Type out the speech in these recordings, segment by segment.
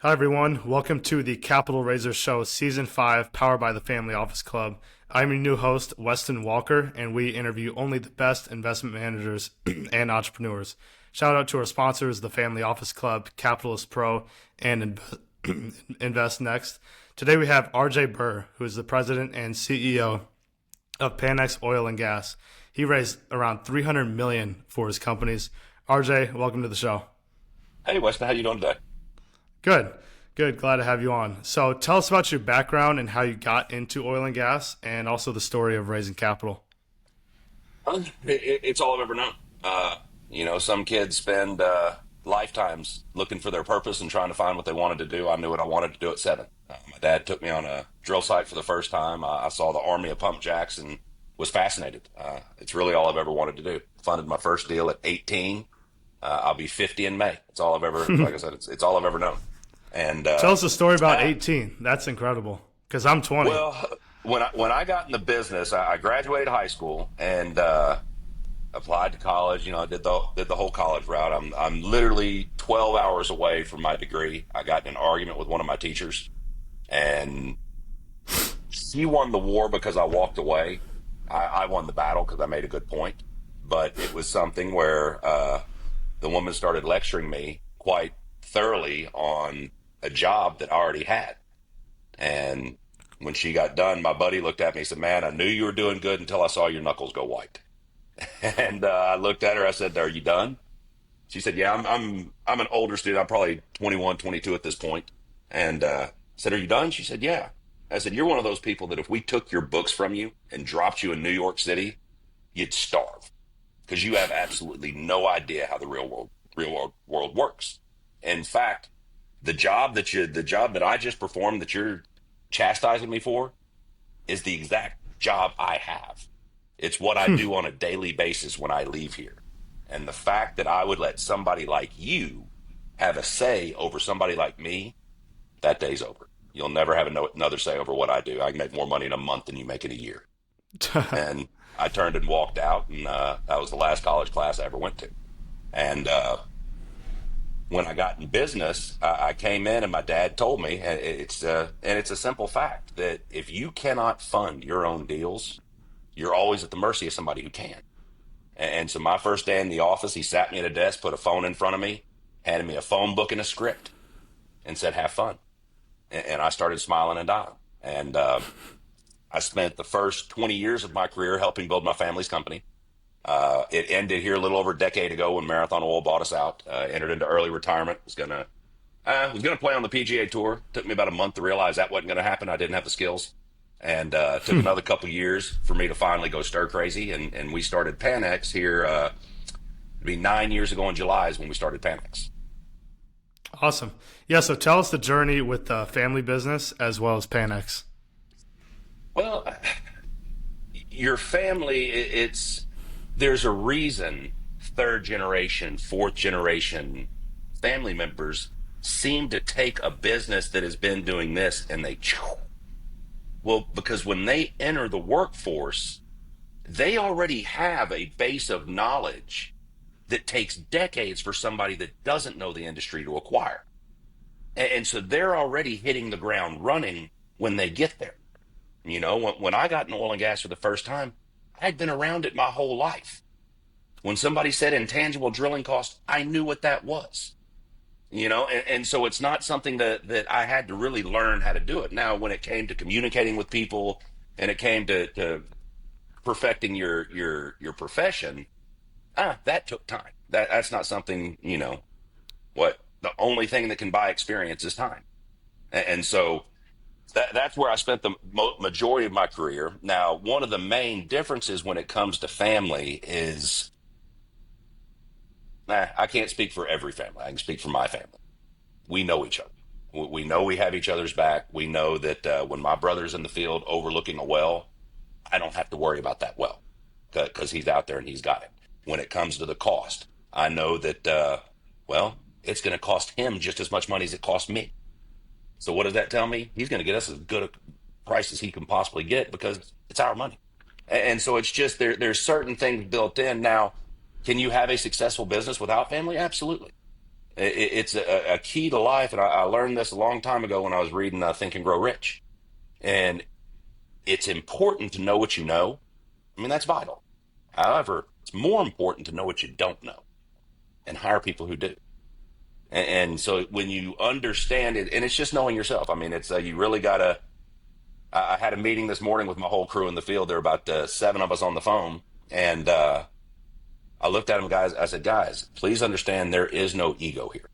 Hi, everyone. Welcome to the Capital Raiser Show, Season 5, powered by the Family Office Club. I'm your new host, Weston Walker, and we interview only the best investment managers and entrepreneurs. Shout out to our sponsors, the Family Office Club, Capitalist Pro, and Invest Next. Today we have RJ Burr, who is the president and CEO of Panex Oil and Gas. He raised around $300 million for his companies. RJ, welcome to the show. Hey Weston, how you doing today? Good. Good. Glad to have you on. So tell us about your background and how you got into oil and gas and also the story of raising capital. It's all I've ever known. Some kids spend lifetimes looking for their purpose and trying to find what they wanted to do. I knew what I wanted to do at 7. My dad took me on a drill site for the first time. I saw the army of pump jacks and was fascinated. It's really all I've ever wanted to do. Funded my first deal at 18. I'll be 50 in May. It's all I've ever, like I said, it's all I've ever known. And Tell us a story about 18. That's incredible because I'm 20. well, when I got in the business, I graduated high school and applied to college. I did the whole college route. I'm literally 12 hours away from my degree. I got in an argument with one of my teachers, and she won the war because I walked away. I won the battle because I made a good point. But it was something where the woman started lecturing me quite thoroughly on a job that I already had. And when she got done, my buddy looked at me and said, "Man, I knew you were doing good until I saw your knuckles go white." And I looked at her. I said, "Are you done?" She said, "Yeah, I'm an older student. I'm probably 21, 22 at this point." And I said, "Are you done?" She said, "Yeah." I said, "You're one of those people that if we took your books from you and dropped you in New York City, you'd starve because you have absolutely no idea how the real world works. In fact, the job that I just performed that you're chastising me for is the exact job I have. It's what I do on a daily basis when I leave here. And the fact that I would let somebody like you have a say over somebody like me, that day's over. You'll never have another say over what I do. I can make more money in a month than you make in a year." And I turned and walked out, and that was the last college class I ever went to. And when I got in business, I came in, and my dad told me, and it's a simple fact that if you cannot fund your own deals, you're always at the mercy of somebody who can. And so my first day in the office, he sat me at a desk, put a phone in front of me, handed me a phone book and a script, and said, "Have fun." And I started smiling and dying. And I spent the first 20 years of my career helping build my family's company. It ended here a little over a decade ago when Marathon Oil bought us out. Entered into early retirement. Was gonna play on the PGA Tour. Took me about a month to realize that wasn't gonna happen. I didn't have the skills, and took another couple years for me to finally go stir crazy. And we started Panex here. It'd be 9 years ago in July is when we started Panex. Awesome. Yeah, so tell us the journey with the family business as well as Panex. Well, your family, there's a reason third generation, fourth generation family members seem to take a business that has been doing this and because when they enter the workforce, they already have a base of knowledge that takes decades for somebody that doesn't know the industry to acquire. And so they're already hitting the ground running when they get there. When I got in oil and gas for the first time, I'd been around it my whole life. When somebody said intangible drilling cost, I knew what that was. And so it's not something that I had to really learn how to do it. Now, when it came to communicating with people and it came to perfecting your profession, that took time. That's not something, what the only thing that can buy experience is time. And so that's where I spent the majority of my career. Now, one of the main differences when it comes to family is, I can't speak for every family. I can speak for my family. We know each other. We know we have each other's back. We know that when my brother's in the field overlooking a well, I don't have to worry about that well because he's out there and he's got it. When it comes to the cost, I know that, it's going to cost him just as much money as it cost me. So what does that tell me? He's going to get us as good a price as he can possibly get because it's our money. And so it's just there's certain things built in. Now, can you have a successful business without family? Absolutely. It's a key to life. And I learned this a long time ago when I was reading Think and Grow Rich. And it's important to know what you know. I mean, that's vital. However, it's more important to know what you don't know and hire people who do. And so when you understand it, and it's just knowing yourself. I mean, it's you really got to. I had a meeting this morning with my whole crew in the field. There were about 7 of us on the phone. And I looked at them, guys. I said, guys, please understand there is no ego here.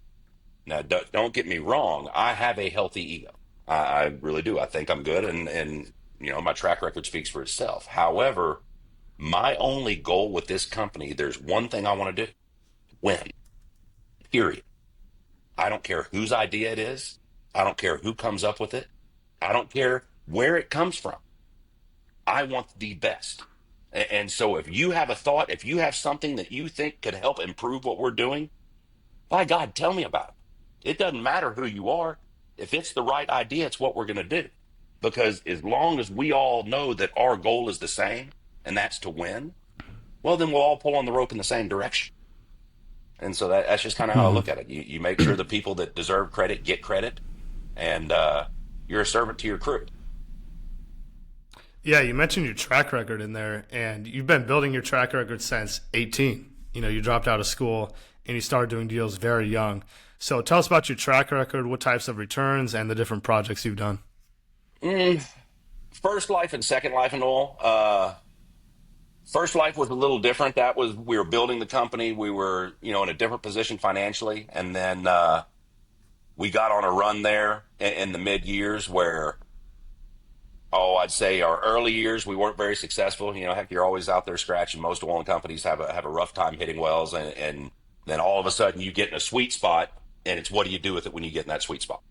Now, don't get me wrong. I have a healthy ego. I really do. I think I'm good. And, my track record speaks for itself. However, my only goal with this company, there's one thing I want to do: win, period. I don't care whose idea it is. I don't care who comes up with it. I don't care where it comes from. I want the best. And so if you have a thought, if you have something that you think could help improve what we're doing, by God, tell me about it. It doesn't matter who you are. If it's the right idea, it's what we're going to do. Because as long as we all know that our goal is the same, and that's to win, well, then we'll all pull on the rope in the same direction. And so that's just kind of how I look at it. You make sure the people that deserve credit get credit, and you're a servant to your crew. Yeah, you mentioned your track record in there, and you've been building your track record since 18. You dropped out of school, and you started doing deals very young. So tell us about your track record, what types of returns, and the different projects you've done. First life and second life and all. First life was a little different. That was, we were building the company. We were, in a different position financially. And then we got on a run there in the mid years where, I'd say our early years, we weren't very successful. Heck, you're always out there scratching. Most oil companies have a rough time hitting wells. And then all of a sudden you get in a sweet spot, and it's what do you do with it when you get in that sweet spot?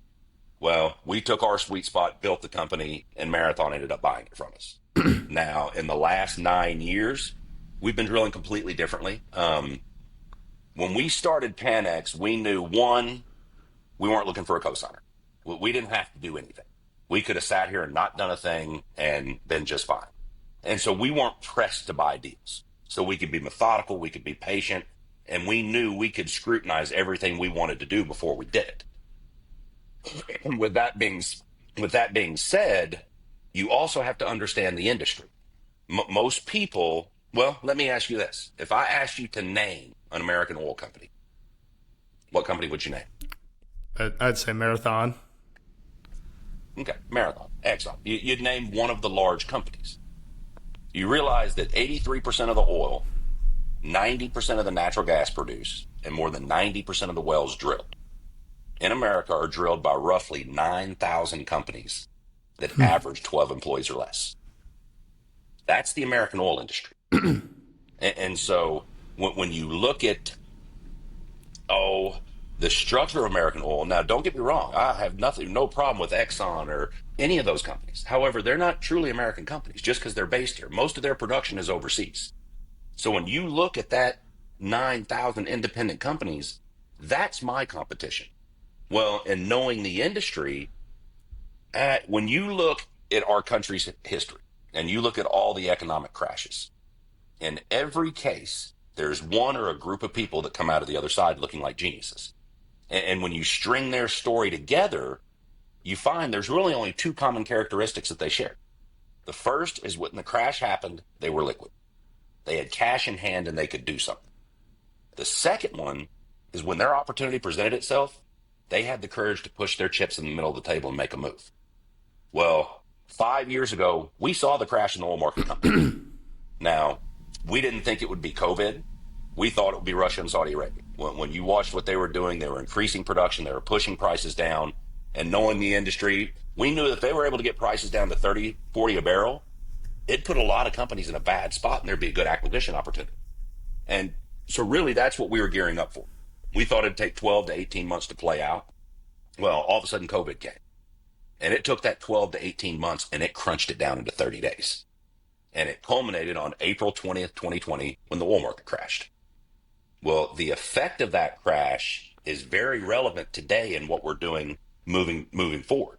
Well, we took our sweet spot, built the company, and Marathon ended up buying it from us. Now, in the last 9 years, we've been drilling completely differently. When we started Panex, we knew, one, we weren't looking for a cosigner. We didn't have to do anything. We could have sat here and not done a thing and been just fine. And so we weren't pressed to buy deals. So we could be methodical, we could be patient, and we knew we could scrutinize everything we wanted to do before we did it. And with that being said, you also have to understand the industry. Most people, well, let me ask you this. If I asked you to name an American oil company, what company would you name? I'd say Marathon. Okay, Marathon, Exxon. You'd name one of the large companies. You realize that 83% of the oil, 90% of the natural gas produced, and more than 90% of the wells drilled in America are drilled by roughly 9,000 companies that average 12 employees or less. That's the American oil industry. And so when you look at, the structure of American oil, now don't get me wrong, I have no problem with Exxon or any of those companies. However, they're not truly American companies just because they're based here. Most of their production is overseas. So when you look at that 9,000 independent companies, that's my competition. Well, in knowing the industry, when you look at our country's history and you look at all the economic crashes, in every case, there's one or a group of people that come out of the other side looking like geniuses. And when you string their story together, you find there's really only 2 common characteristics that they share. The first is when the crash happened, they were liquid. They had cash in hand and they could do something. The second one is when their opportunity presented itself, they had the courage to push their chips in the middle of the table and make a move. Well, 5 years ago, we saw the crash in the oil market come. Now, we didn't think it would be COVID. We thought it would be Russia and Saudi Arabia. When you watched what they were doing, they were increasing production, they were pushing prices down, and knowing the industry, we knew that if they were able to get prices down to 30, 40 a barrel, it put a lot of companies in a bad spot, and there'd be a good acquisition opportunity. And so really, that's what we were gearing up for. We thought it'd take 12 to 18 months to play out. Well, all of a sudden, COVID came. And it took that 12 to 18 months, and it crunched it down into 30 days. And it culminated on April 20th, 2020, when the oil market crashed. Well, the effect of that crash is very relevant today in what we're doing moving forward.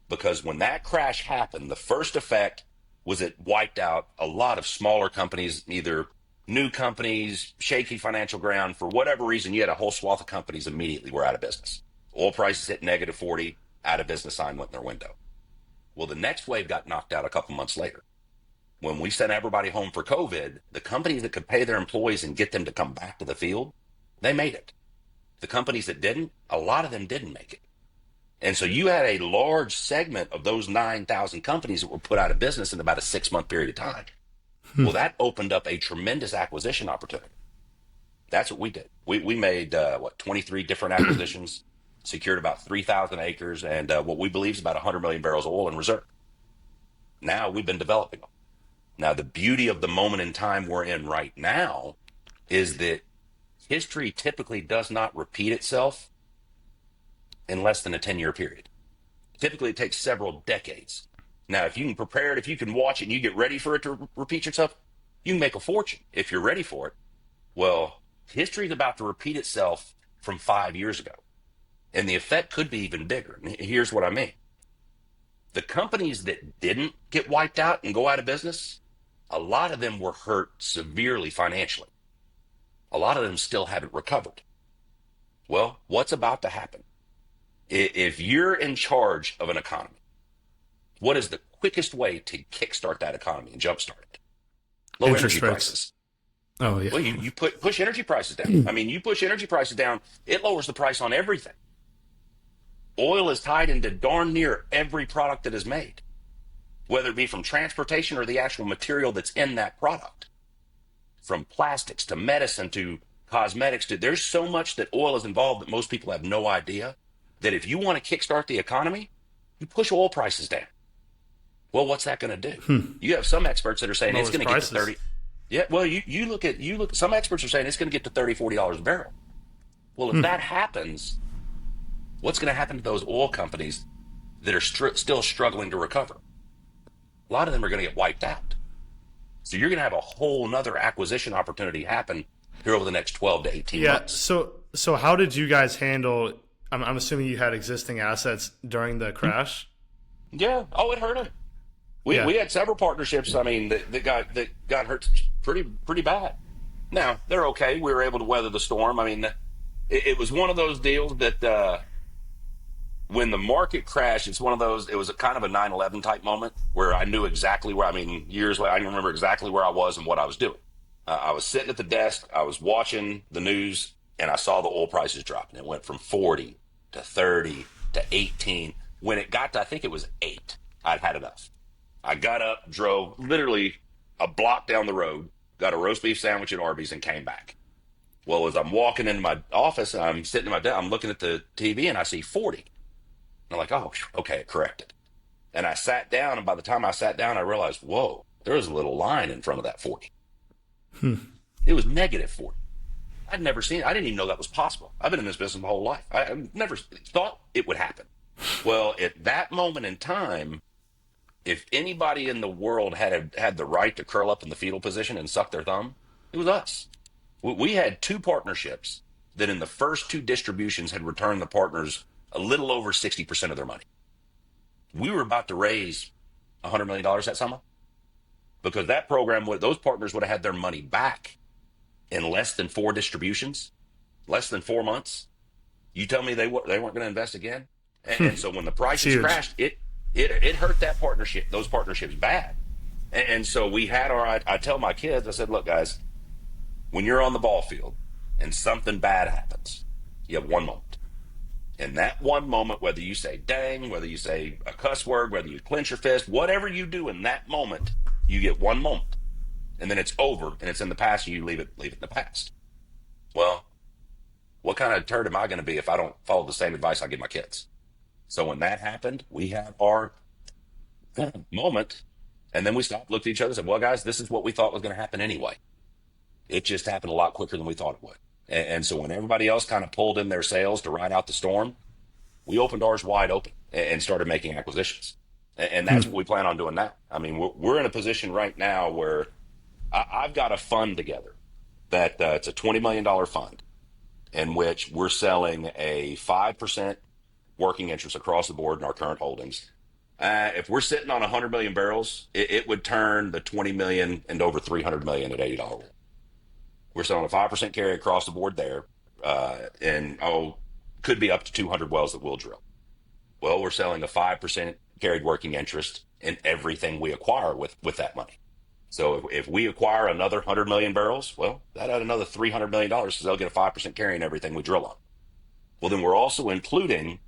Because when that crash happened, the first effect was it wiped out a lot of smaller companies, either new companies, shaky financial ground. For whatever reason, you had a whole swath of companies immediately were out of business. Oil prices hit negative 40, out of business sign went in their window. Well, the next wave got knocked out a couple months later. When we sent everybody home for COVID, the companies that could pay their employees and get them to come back to the field, they made it. The companies that didn't, a lot of them didn't make it. And so you had a large segment of those 9,000 companies that were put out of business in about a 6-month period of time. Well, that opened up a tremendous acquisition opportunity. That's what we did. We made, 23 different acquisitions, secured about 3,000 acres, and what we believe is about 100 million barrels of oil in reserve. Now we've been developing them. Now, the beauty of the moment in time we're in right now is that history typically does not repeat itself in less than a 10-year period. Typically, it takes several decades. Now, if you can prepare it, if you can watch it and you get ready for it to repeat itself, you can make a fortune if you're ready for it. Well, history is about to repeat itself from 5 years ago, and the effect could be even bigger. And here's what I mean. The companies that didn't get wiped out and go out of business, a lot of them were hurt severely financially. A lot of them still haven't recovered. Well, what's about to happen? If you're in charge of an economy, what is the quickest way to kickstart that economy and jumpstart it? Low Interest energy rates. prices. Oh, yeah. Well, you push energy prices down. I mean, you push energy prices down, it lowers the price on everything. Oil is tied into darn near every product that is made, whether it be from transportation or the actual material that's in that product. From plastics to medicine to cosmetics there's so much that oil is involved that most people have no idea, that if you want to kickstart the economy, you push oil prices down. Well, what's that going to do? You have some experts that are saying it's going to get to 30. Yeah, well, you look at some experts are saying it's going to get to $30, $40 a barrel. Well, if that happens, what's going to happen to those oil companies that are still struggling to recover? A lot of them are going to get wiped out. So you're going to have a whole nother acquisition opportunity happen here over the next 12 to 18 months. So how did you guys handle, I'm assuming you had existing assets during the crash? Yeah. Oh, it hurt them. We had several partnerships, I mean, that got hurt pretty bad. Now, they're okay. We were able to weather the storm. I mean, it was one of those deals that when the market crashed, it was a kind of a 9/11 type moment where I knew exactly years later, I can remember exactly where I was and what I was doing. I was sitting at the desk, I was watching the news, and I saw the oil prices drop. And it went from 40 to 30 to 18. When it got to, I think it was 8, I'd had enough. I got up, drove literally a block down the road, got a roast beef sandwich at Arby's, and came back. Well, as I'm walking into my office and I'm sitting at my desk, I'm looking at the TV and I see 40. And I'm like, oh, okay, it corrected. And I sat down, and by the time I sat down, I realized, whoa, there was a little line in front of that 40. It was negative 40. I'd never seen it. I didn't even know that was possible. I've been in this business my whole life. I've never thought it would happen. Well, at that moment in time, if anybody in the world had the right to curl up in the fetal position and suck their thumb, it was us. We had 2 partnerships that in the first 2 distributions had returned the partners a little over 60% of their money. We were about to raise $100 million that summer because that program, those partners would have had their money back in less than 4 distributions, less than 4 months. You tell me they weren't going to invest again? And so when the prices crashed, it hurt those partnerships bad. And so we had I tell my kids, I said, look, guys, when you're on the ball field and something bad happens, you have one moment. And that one moment, whether you say dang, whether you say a cuss word, whether you clench your fist, whatever you do in that moment, you get one moment. And then it's over and it's in the past and you leave it in the past. Well, what kind of turd am I going to be if I don't follow the same advice I give my kids? So when that happened, we had our moment, and then we stopped, looked at each other, and said, well, guys, this is what we thought was going to happen anyway. It just happened a lot quicker than we thought it would. And so when everybody else kind of pulled in their sails to ride out the storm, we opened ours wide open and started making acquisitions. And that's what we plan on doing now. I mean, we're in a position right now where I've got a fund together that it's a $20 million fund in which we're selling a 5% working interest across the board in our current holdings. If we're sitting on 100 million barrels, it would turn the 20 million into over 300 million at $80 oil. We're selling a 5% carry across the board there. And could be up to 200 wells that we'll drill. Well, we're selling a 5% carried working interest in everything we acquire with that money. So if we acquire another 100 million barrels, well, that add another $300 million because they'll get a 5% carry in everything we drill on. Well, then we're also including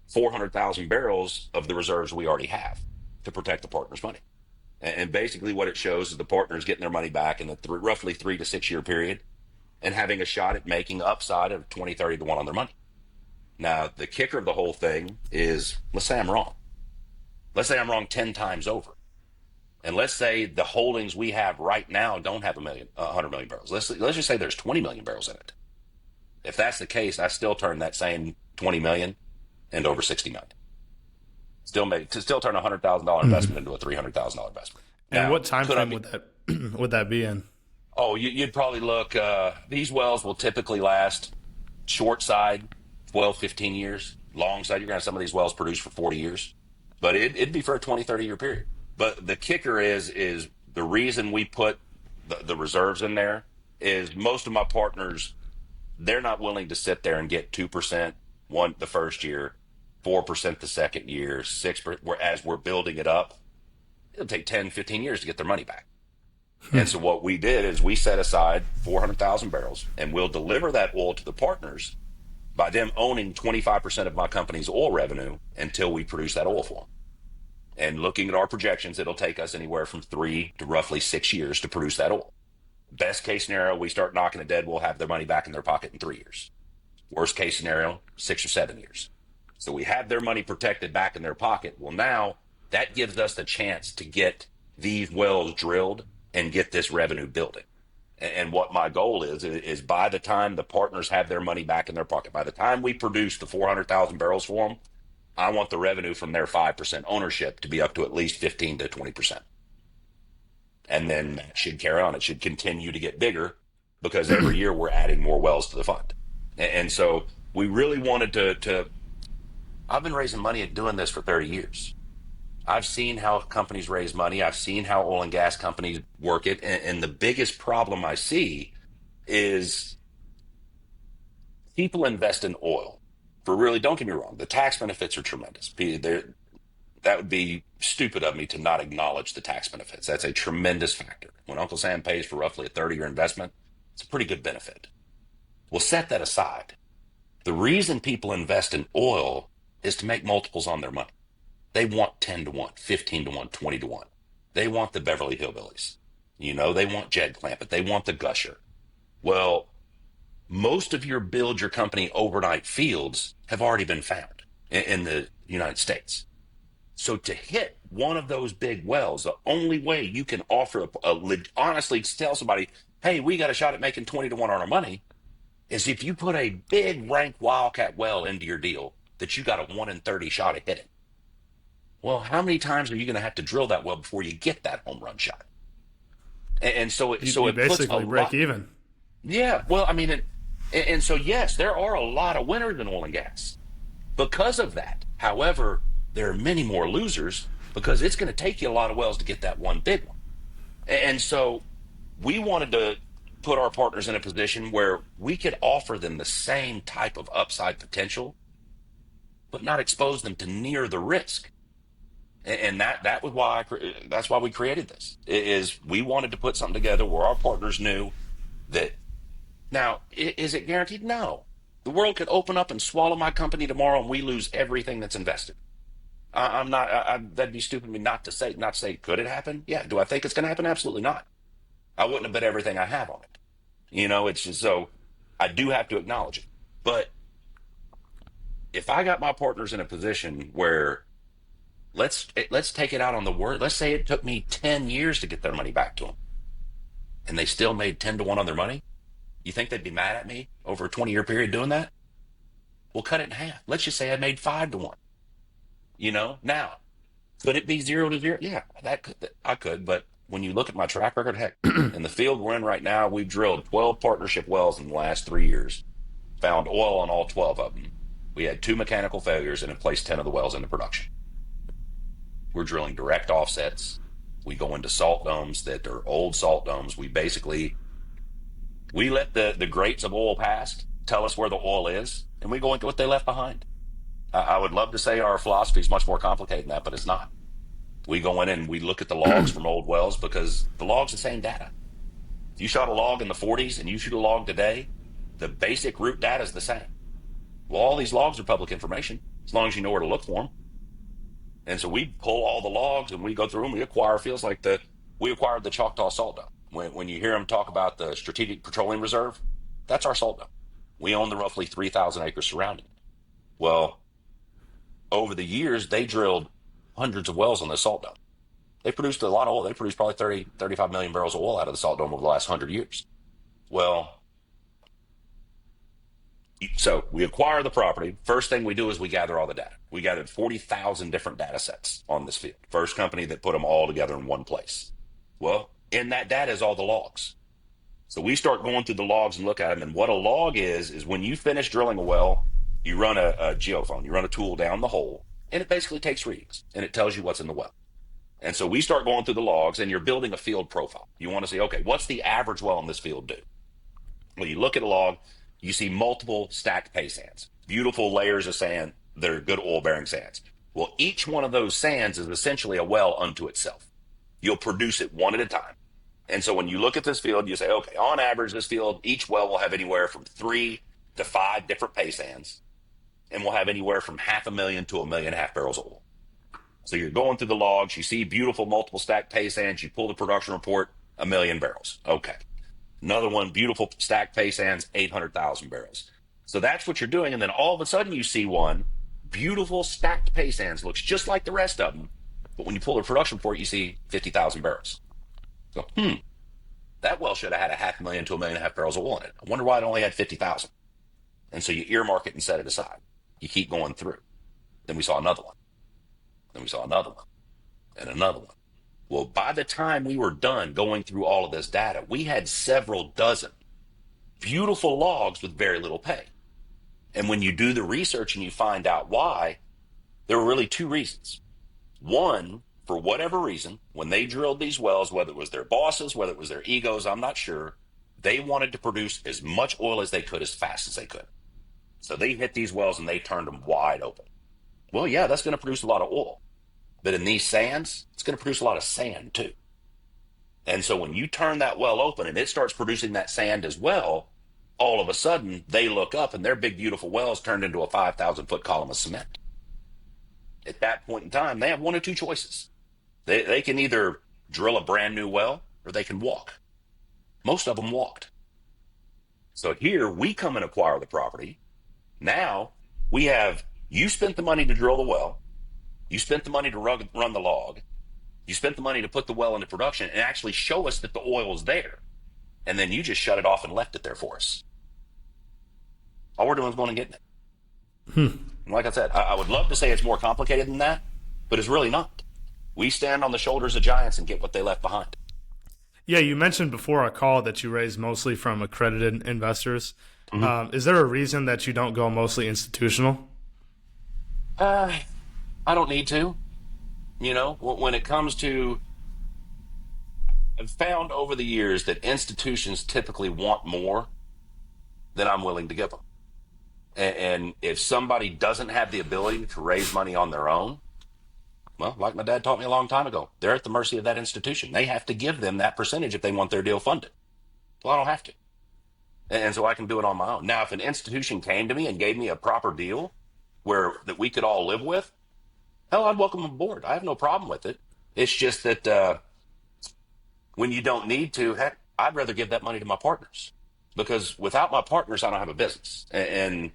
400,000 barrels of the reserves we already have to protect the partner's money. And basically what it shows is the partner's getting their money back in the roughly 3 to 6 year period and having a shot at making upside of 20, 30 to 1 on their money. Now, the kicker of the whole thing is, let's say I'm wrong. Let's say I'm wrong 10 times over. And let's say the holdings we have right now don't have 100 million barrels. Let's just say there's 20 million barrels in it. If that's the case, I still turn that same 20 million into over 60 million. Still turn a $100,000 investment into a $300,000 investment. And now, what time frame would that be in? Oh, you'd probably look. These wells will typically last short side 12, 15 years. Long side, you're going to have some of these wells produce for 40 years. But it'd be for a 20, 30 year period. But the kicker is the reason we put the reserves in there is most of my partners, they're not willing to sit there and get 2% the first year, 4% the second year, 6%, whereas we're building it up. It'll take 10, 15 years to get their money back. And so what we did is we set aside 400,000 barrels, and we'll deliver that oil to the partners by them owning 25% of my company's oil revenue until we produce that oil for them. And looking at our projections, it'll take us anywhere from 3 to roughly 6 years to produce that oil. Best case scenario, we start knocking it dead, we'll have their money back in their pocket in 3 years. Worst case scenario, 6 or 7 years. So we have their money protected back in their pocket. Well, now that gives us the chance to get these wells drilled and get this revenue building. And what my goal is by the time the partners have their money back in their pocket, by the time we produce the 400,000 barrels for them, I want the revenue from their 5% ownership to be up to at least 15 to 20%. And then that should carry on. It should continue to get bigger because every year we're adding more wells to the fund. And so we really wanted to I've been raising money and doing this for 30 years. I've seen how companies raise money. I've seen how oil and gas companies work it. And the biggest problem I see is people invest in oil for really, don't get me wrong, the tax benefits are tremendous. That would be stupid of me to not acknowledge the tax benefits. That's a tremendous factor. When Uncle Sam pays for roughly a 30-year investment, it's a pretty good benefit. We'll set that aside. The reason people invest in oil is to make multiples on their money. They want 10 to 1, 15 to 1, 20 to 1. They want the Beverly Hillbillies. They want Jed Clampett. They want the Gusher. Well, most of your build your company overnight fields have already been found in the United States. So to hit one of those big wells, the only way you can offer honestly tell somebody, hey, we got a shot at making 20 to 1 on our money, is if you put a big rank wildcat well into your deal that you got a 1 in 30 shot at hitting. Well, how many times are you going to have to drill that well before you get that home run shot? And so it basically break even. Yeah, well, I mean, and so yes, there are a lot of winners in oil and gas because of that. However, there are many more losers because it's going to take you a lot of wells to get that one big one. And so we wanted to put our partners in a position where we could offer them the same type of upside potential, but not expose them to near the risk. And that was why that's why we created this. Is we wanted to put something together where our partners knew that. Now, is it guaranteed? No. The world could open up and swallow my company tomorrow, and we lose everything that's invested. I'm not. That'd be stupid of me not to say. Could it happen? Yeah. Do I think it's going to happen? Absolutely not. I wouldn't have bet everything I have on it. It's just so I do have to acknowledge it. But if I got my partners in a position where let's take it out on the word. Let's say it took me 10 years to get their money back to them, and they still made 10 to 1 on their money. You think they'd be mad at me over a 20-year period doing that? We'll cut it in half. Let's just say I made 5 to 1. Now, could it be 0 to 0? Yeah, I could. But when you look at my track record, heck, in the field we're in right now, we've drilled 12 partnership wells in the last 3 years, found oil on all 12 of them. We had 2 mechanical failures and have placed 10 of the wells into production. We're drilling direct offsets. We go into salt domes that are old salt domes. We basically We let the greats of oil past tell us where the oil is, and we go into what they left behind. I would love to say our philosophy is much more complicated than that, but it's not. We go in and we look at the logs from old wells because the log's the same data. If you shot a log in the 40s and you shoot a log today, the basic root data is the same. Well, all these logs are public information as long as you know where to look for them. And so we pull all the logs and we go through them. We acquire fields like we acquired the Choctaw Salt Dome. When you hear them talk about the Strategic Petroleum Reserve, that's our salt dome. We own the roughly 3,000 acres surrounding it. Well, over the years, they drilled hundreds of wells on the salt dome. They produced a lot of oil. They produced probably 30, 35 million barrels of oil out of the salt dome over the last 100 years. Well, so we acquire the property. First thing we do is we gather all the data. We gathered 40,000 different data sets on this field. First company that put them all together in one place. Well, in that data is all the logs. So we start going through the logs and look at them. And what a log is when you finish drilling a well, you run a geophone, you run a tool down the hole, and it basically takes readings and it tells you what's in the well. And so we start going through the logs and you're building a field profile. You want to say, okay, what's the average well in this field do? Well, you look at a log, you see multiple stacked pay sands, beautiful layers of sand. They're good oil bearing sands. Well, each one of those sands is essentially a well unto itself. You'll produce it one at a time. And so when you look at this field, you say, okay, on average, this field, each well will have anywhere from 3 to 5 different pay sands, and we'll have anywhere from 500,000 to 1.5 million barrels of oil. So you're going through the logs, you see beautiful multiple stacked pay sands, you pull the production report, 1 million barrels. Okay. Another one, beautiful stacked pay sands, 800,000 barrels. So that's what you're doing. And then all of a sudden you see one, beautiful stacked pay sands, looks just like the rest of them. But when you pull the production report, you see 50,000 barrels. So, that well should have had 500,000 to 1.5 million barrels of oil in it. I wonder why it only had 50,000. And so you earmark it and set it aside. You keep going through. Then we saw another one. Then we saw another one. And another one. Well, by the time we were done going through all of this data, we had several dozen beautiful logs with very little pay. And when you do the research and you find out why, there were really 2 reasons. One, for whatever reason, when they drilled these wells, whether it was their bosses, whether it was their egos, I'm not sure, they wanted to produce as much oil as they could as fast as they could. So they hit these wells and they turned them wide open. Well, yeah, that's going to produce a lot of oil. But in these sands, it's going to produce a lot of sand too. And so when you turn that well open and it starts producing that sand as well, all of a sudden they look up and their big, beautiful wells turned into a 5,000-foot column of cement. At that point in time, they have one of 2 choices. They can either drill a brand new well or they can walk. Most of them walked. So here we come and acquire the property. Now we have, you spent the money to drill the well. You spent the money to run the log. You spent the money to put the well into production and actually show us that the oil is there. And then you just shut it off and left it there for us. All we're doing is going and getting it. And like I said, I would love to say it's more complicated than that, but it's really not. We stand on the shoulders of giants and get what they left behind. Yeah, you mentioned before our call that you raise mostly from accredited investors. Is there a reason that you don't go mostly institutional? I don't need to. You know, when it comes to, I've found over the years that institutions typically want more than I'm willing to give them. And if somebody doesn't have the ability to raise money on their own, well, like my dad taught me a long time ago, they're at the mercy of that institution. They have to give them that percentage if they want their deal funded. Well, I don't have to. And so I can do it on my own. Now, if an institution came to me and gave me a proper deal that we could all live with, hell, I'd welcome them aboard. I have no problem with it. It's just that when you don't need to, heck, I'd rather give that money to my partners. Because without my partners, I don't have a business. And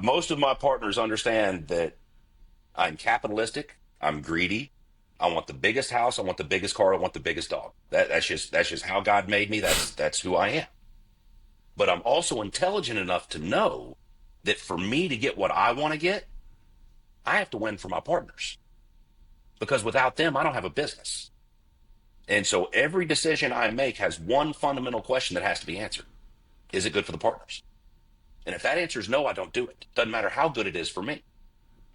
most of my partners understand that I'm capitalistic, I'm greedy, I want the biggest house, I want the biggest car, I want the biggest dog. That's just how God made me. That's who I am. But I'm also intelligent enough to know that for me to get what I want to get, I have to win for my partners. Because without them, I don't have a business. And so every decision I make has one fundamental question that has to be answered. Is it good for the partners? And if that answer is no, I don't do it. Doesn't matter how good it is for me.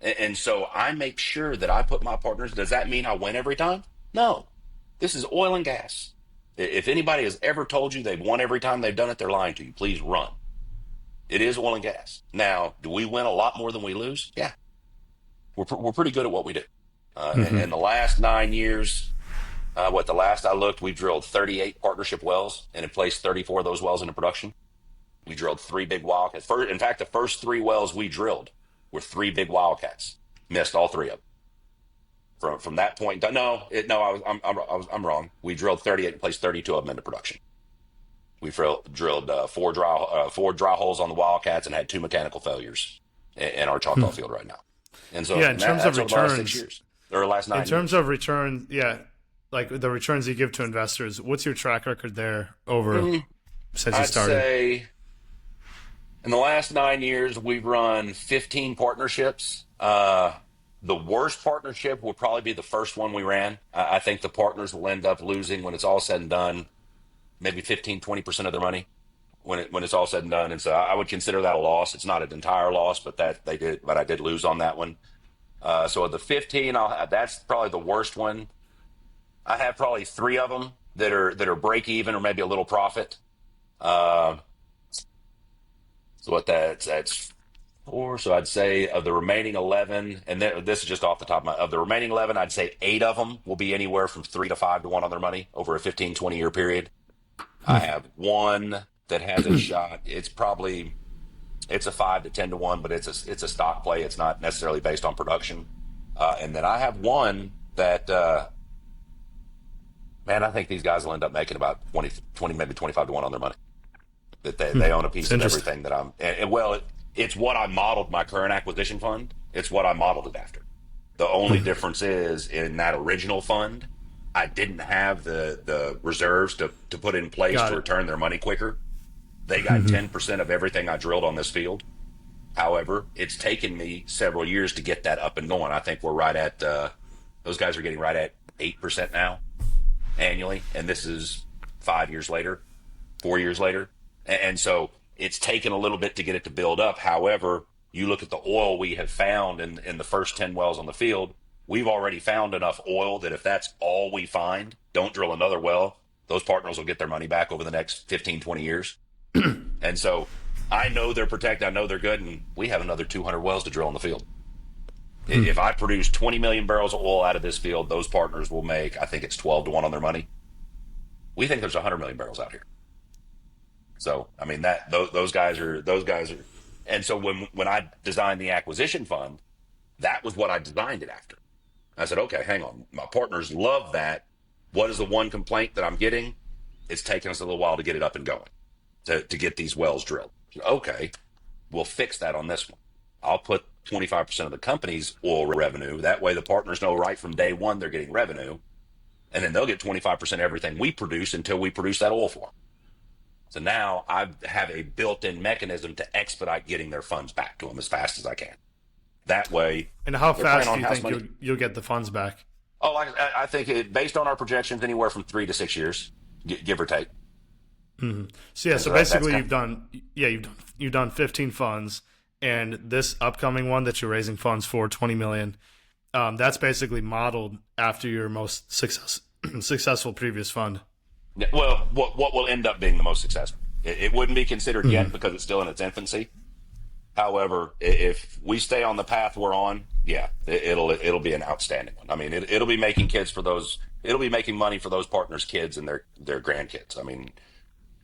And so I make sure that I put my partners. Does that mean I win every time? No. This is oil and gas. If anybody has ever told you they've won every time they've done it, they're lying to you. Please run. It is oil and gas. Now, do we win a lot more than we lose? Yeah, we're pretty good at what we do. In Hmm. the last 9 years, the last I looked, we drilled 38 partnership wells and have placed 34 of those wells into production. We drilled three big wildcats. In fact, the first three wells we drilled were three big wildcats. Missed all three of them. From that point, I'm wrong. We drilled 38 and placed 32 of them into production. We drilled four dry holes on the wildcats and had two mechanical failures in our Choctaw field right now. And so Yeah, in terms of that's over the last 6 returns, years or last in 9 years. terms of return, yeah, like the returns you give to investors, what's your track record there over since you I'd started? say in the last 9 years, we've run 15 partnerships. The worst partnership will probably be the first one we ran. I think the partners will end up losing when it's all said and done, maybe 15, 20% of their money when it's all said and done. And so I would consider that a loss. It's not an entire loss, but I did lose on that one. So of the 15, that's probably the worst one. I have probably three of them that are break even or maybe a little profit. Uh, so that's four. So I'd say of the remaining 11, and this is just off the top of of the remaining 11, I'd say eight of them will be anywhere from 3 to 5 to 1 on their money over a 15, 20 year period. I have one that has a shot. It's a 5 to 10 to 1, but it's a stock play. It's not necessarily based on production. And then I have one that, man, I think these guys will end up making about 20 maybe 25 to 1 on their money. That they own a It's piece of interesting. everything that it's what I modeled my current acquisition fund. It's what I modeled it after. The only difference is in that original fund, I didn't have the reserves to put in place Got to it. return their money quicker. They got 10% of everything I drilled on this field. However, it's taken me several years to get that up and going. I think we're right at those guys are getting right at 8% now annually, and this is 5 years later, 4 years later, and so it's taken a little bit to get it to build up. However, you look at the oil we have found in the first 10 wells on the field, we've already found enough oil that if that's all we find, don't drill another well, those partners will get their money back over the next 15, 20 years. And so I know they're protected. I know they're good. And we have another 200 wells to drill in the field. If I produce 20 million barrels of oil out of this field, those partners will make, I think it's 12 to 1 on their money. We think there's 100 million barrels out here. So, I mean, those guys are. And so when I designed the acquisition fund, that was what I designed it after. I said, okay, hang on. My partners love that. What is the one complaint that I'm getting? It's taking us a little while to get it up and going, to get these wells drilled. Okay, we'll fix that on this one. I'll put 25% of the company's oil revenue. That way the partners know right from day one they're getting revenue. And then they'll get 25% of everything we produce until we produce that oil for them. So now I have a built-in mechanism to expedite getting their funds back to them as fast as I can. That way, And how they're playing fast on do you house think money. you'll get the funds back? Oh, I think based on our projections, anywhere from 3 to 6 years, give or take. So yeah, And so so that's basically kind you've done 15 funds, and this upcoming one that you're raising funds for, 20 million, that's basically modeled after your most successful previous fund. well, what will end up being the most successful? It wouldn't be considered yet because it's still in its infancy. However, if we stay on the path we're on, yeah, it'll be an outstanding one. I mean, it'll be making kids for those. It'll be making money for those partners' kids and their grandkids. I mean,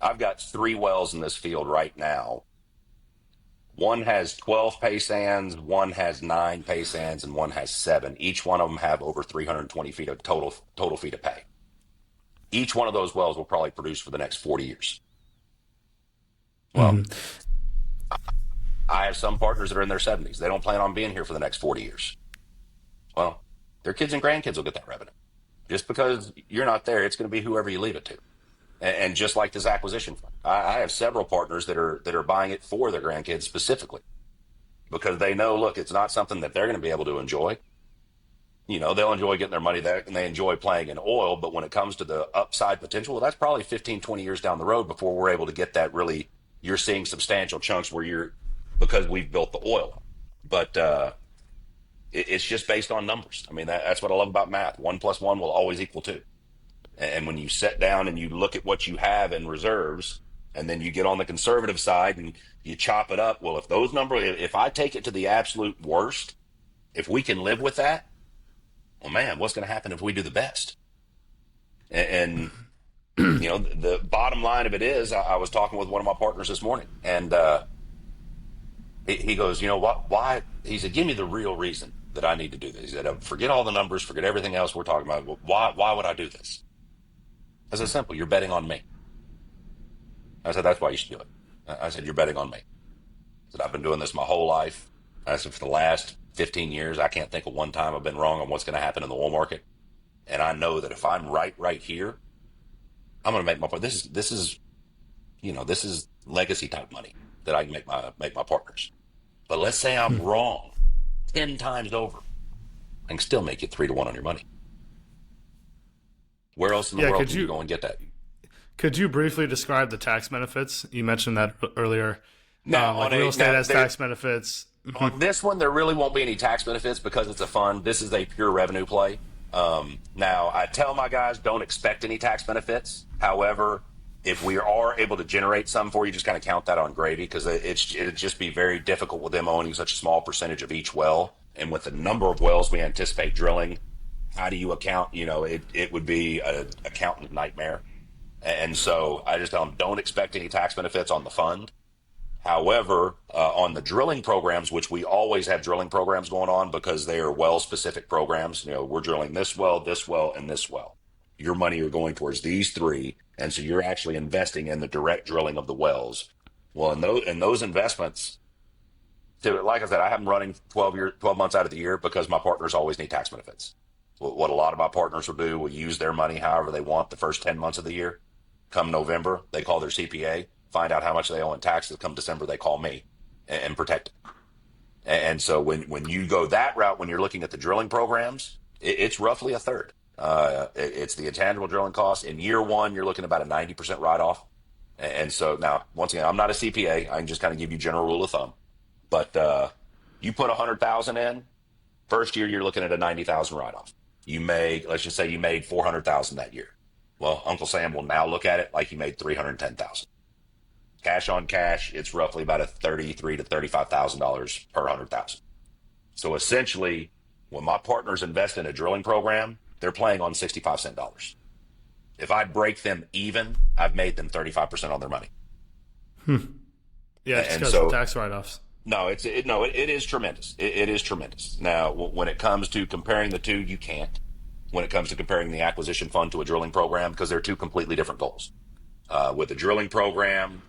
I've got three wells in this field right now. One has 12 pay sands, one has 9 pay sands, and one has 7. Each one of them have over 320 feet of total feet of pay. Each one of those wells will probably produce for the next 40 years. Well, I have some partners that are in their 70s. They don't plan on being here for the next 40 years. Well, their kids and grandkids will get that revenue. Just because you're not there, it's going to be whoever you leave it to. And just like this acquisition fund, I have several partners that are buying it for their grandkids specifically because they know, look, it's not something that they're going to be able to enjoy. You know, they'll enjoy getting their money there and they enjoy playing in oil. But when it comes to the upside potential, well, that's probably 15, 20 years down the road before we're able to get that really, you're seeing substantial chunks because we've built the oil. But it's just based on numbers. I mean, that's what I love about math. 1 plus 1 will always equal 2. And when you sit down and you look at what you have in reserves, and then you get on the conservative side and you chop it up, well, if those numbers, if I take it to the absolute worst, if we can live with that, well, man, what's going to happen if we do the best? And the bottom line of it is, I was talking with one of my partners this morning, and he goes, you know what? Why? He said, give me the real reason that I need to do this. He said, forget all the numbers, forget everything else we're talking about. Why would I do this? I said, simple. You're betting on me. I said, that's why you should do it. I said, you're betting on me. I said, I've been doing this my whole life. I said, for the last 15 years, I can't think of one time I've been wrong on what's going to happen in the oil market. And I know that if I'm right here, I'm going to make my point. This is legacy type money that I can make my partners. But let's say I'm wrong 10 times over. I can still make you 3-1 on your money. Where else in the world can you go and get that? Could you briefly describe the tax benefits? You mentioned that earlier. Now, like real estate has tax benefits. On this one, there really won't be any tax benefits because it's a fund. This is a pure revenue play. Now, I tell my guys, don't expect any tax benefits. However, if we are able to generate some for you, just kind of count that on gravy, because it'd just be very difficult with them owning such a small percentage of each well. And with the number of wells we anticipate drilling, how do you account? It would be an accountant nightmare. And so I just tell them, don't expect any tax benefits on the fund. However, on the drilling programs, which we always have drilling programs going on because they are well-specific programs. We're drilling this well, and this well. Your money are going towards these three, and so you're actually investing in the direct drilling of the wells. Well, in those investments, like I said, I have them running 12 months out of the year because my partners always need tax benefits. What a lot of my partners will do, will use their money however they want the first 10 months of the year. Come November, they call their CPA, find out how much they owe in taxes. Come December, they call me and protect it. And so when you go that route, when you're looking at the drilling programs, it's roughly a third. It's the intangible drilling costs. In year one, you're looking at about a 90% write-off. And so now, once again, I'm not a CPA. I can just kind of give you general rule of thumb. But you put 100,000 in, first year you're looking at a 90,000 write-off. Let's just say you made 400,000 that year. Well, Uncle Sam will now look at it like you made 310,000. Cash on cash, it's roughly about a $33,000 to $35,000 per 100,000. So essentially, when my partners invest in a drilling program, they're playing on 65-cent dollars. If I break them even, I've made them 35% on their money. Yeah, it's because of tax write-offs. No, it is tremendous. It is tremendous. Now, when it comes to comparing the two, you can't. When it comes to comparing the acquisition fund to a drilling program, because they're two completely different goals. With a drilling program,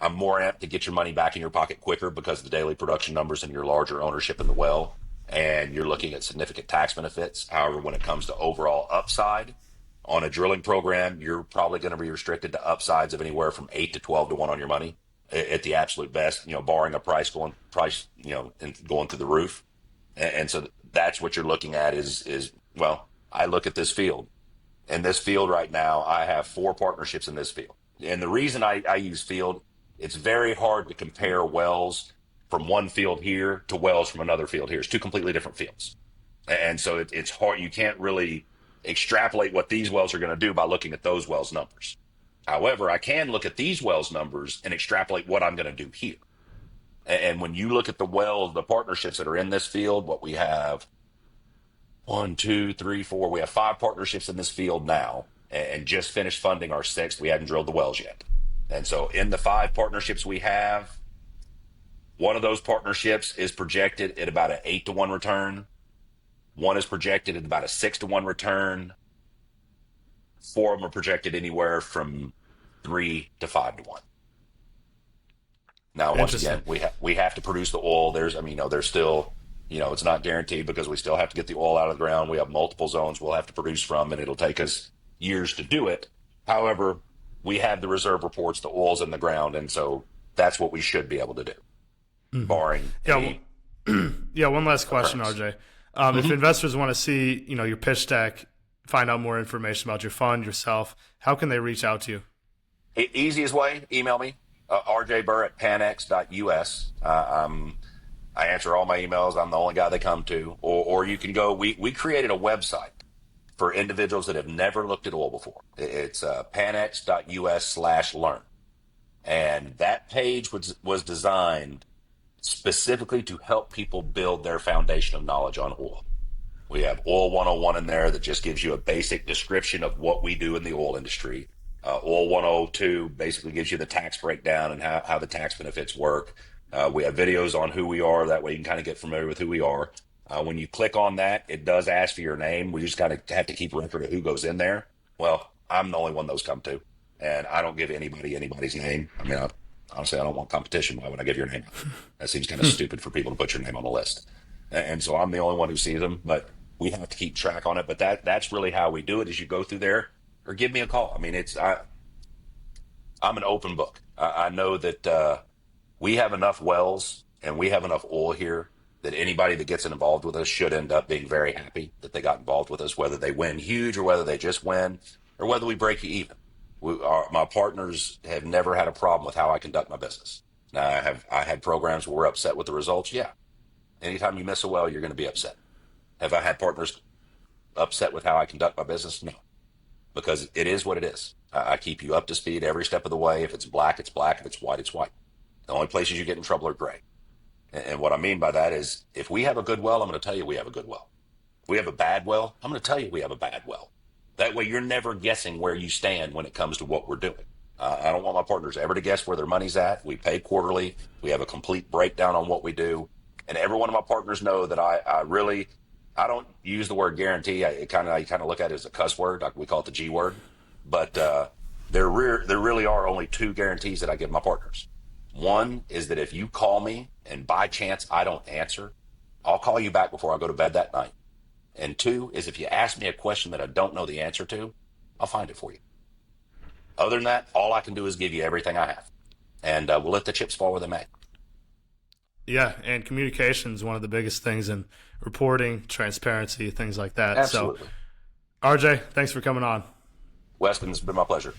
I'm more apt to get your money back in your pocket quicker because of the daily production numbers and your larger ownership in the well, and you're looking at significant tax benefits. However, when it comes to overall upside on a drilling program, you're probably going to be restricted to upsides of anywhere from 8 to 12 to 1 on your money at the absolute best, barring a price going through the roof. And so that's what you're looking at is I look at this field. In this field right now, I have 4 partnerships in this field. And the reason I use field, it's very hard to compare wells from one field here to wells from another field here. It's 2 completely different fields. And so it's hard. You can't really extrapolate what these wells are going to do by looking at those wells' numbers. However, I can look at these wells' numbers and extrapolate what I'm going to do here. And when you look at the wells, the partnerships that are in this field, what we have, 1, 2, 3, 4, we have 5 partnerships in this field now, and just finished funding our 6th. We hadn't drilled the wells yet. And so in the 5 partnerships we have, one of those partnerships is projected at about an 8 to 1 return. One is projected at about a 6 to 1 return. 4 of them are projected anywhere from 3 to 5 to 1. Now, once again, we have to produce the oil. There's still, it's not guaranteed because we still have to get the oil out of the ground. We have multiple zones we'll have to produce from, and it'll take us years to do it. However, we have the reserve reports, the oil's in the ground, and so that's what we should be able to do, barring one last question, RJ. If investors want to see, your pitch deck, find out more information about your fund, yourself, how can they reach out to you? Easiest way, email me, rjburr@panex.us. I answer all my emails. I'm the only guy they come to. Or you can go, we created a website for individuals that have never looked at oil before. It's panex.us/learn. And that page was designed specifically to help people build their foundation of knowledge on oil. We have Oil 101 in there that just gives you a basic description of what we do in the oil industry. Oil 102 basically gives you the tax breakdown and how the tax benefits work. We have videos on who we are. That way you can kind of get familiar with who we are. When you click on that, it does ask for your name. We just kind of have to keep record of who goes in there. Well, I'm the only one those come to, and I don't give anybody anybody's name. I mean, honestly, I don't want competition. Why would I give your name? That seems kind of stupid for people to put your name on the list. And so I'm the only one who sees them, but we have to keep track on it. But that's really how we do it, is you go through there or give me a call. I mean, I'm an open book. I know that we have enough wells and we have enough oil here that anybody that gets involved with us should end up being very happy that they got involved with us, whether they win huge or whether they just win or whether we break you even. My partners have never had a problem with how I conduct my business. Now, I had programs where we're upset with the results. Yeah. Anytime you miss a well, you're going to be upset. Have I had partners upset with how I conduct my business? No, because it is what it is. I keep you up to speed every step of the way. If it's black, it's black. If it's white, it's white. The only places you get in trouble are gray. And what I mean by that is, if we have a good well, I'm going to tell you we have a good well. If we have a bad well, I'm going to tell you we have a bad well. That way you're never guessing where you stand when it comes to what we're doing. I don't want my partners ever to guess where their money's at. We pay quarterly. We have a complete breakdown on what we do. And every one of my partners know that I don't use the word guarantee. I kind of look at it as a cuss word. Like we call it the G word. But there really are only two guarantees that I give my partners. One is that if you call me and by chance I don't answer, I'll call you back before I go to bed that night. And two is if you ask me a question that I don't know the answer to, I'll find it for you. Other than that, all I can do is give you everything I have. And we'll let the chips fall where they may. Yeah, and communication is one of the biggest things in reporting, transparency, things like that. Absolutely. So, RJ, thanks for coming on. Weston, it's been my pleasure.